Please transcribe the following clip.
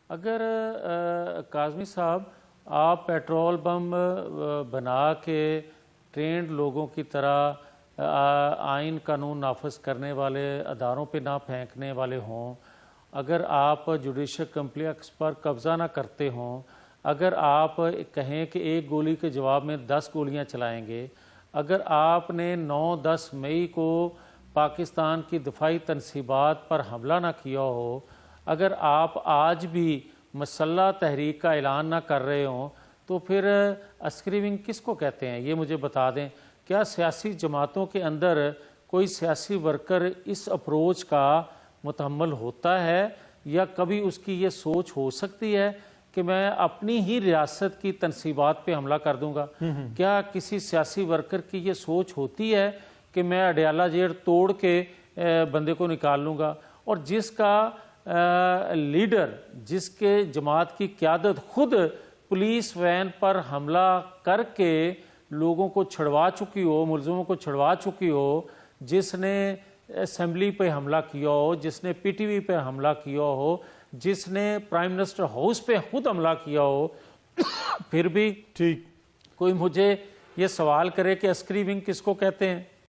اگر کاظمی صاحب آپ پیٹرول بم بنا کے ٹرینڈ لوگوں کی طرح آئین قانون نافذ کرنے والے اداروں پہ نہ پھینکنے والے ہوں، اگر آپ جوڈیشل کمپلیکس پر قبضہ نہ کرتے ہوں، اگر آپ کہیں کہ ایک گولی کے جواب میں 10 گولیاں چلائیں گے، اگر آپ نے 9-10 مئی کو پاکستان کی دفاعی تنصیبات پر حملہ نہ کیا ہو، اگر آپ آج بھی مسلح تحریک کا اعلان نہ کر رہے ہوں، تو پھر عسکری ونگ کس کو کہتے ہیں؟ یہ مجھے بتا دیں۔ کیا سیاسی جماعتوں کے اندر کوئی سیاسی ورکر اس اپروچ کا متحمل ہوتا ہے، یا کبھی اس کی یہ سوچ ہو سکتی ہے کہ میں اپنی ہی ریاست کی تنصیبات پہ حملہ کر دوں گا؟ کیا کسی سیاسی ورکر کی یہ سوچ ہوتی ہے کہ میں اڈیالہ جیل توڑ کے بندے کو نکال لوں گا؟ اور جس کا لیڈر، جس کے جماعت کی قیادت خود پولیس وین پر حملہ کر کے لوگوں کو چھڑوا چکی ہو، ملزموں کو چھڑوا چکی ہو، جس نے اسمبلی پہ حملہ کیا ہو، جس نے پی ٹی وی پہ حملہ کیا ہو، جس نے پرائم منسٹر ہاؤس پہ خود حملہ کیا ہو، پھر بھی کوئی مجھے یہ سوال کرے کہ عسکری ونگ کس کو کہتے ہیں؟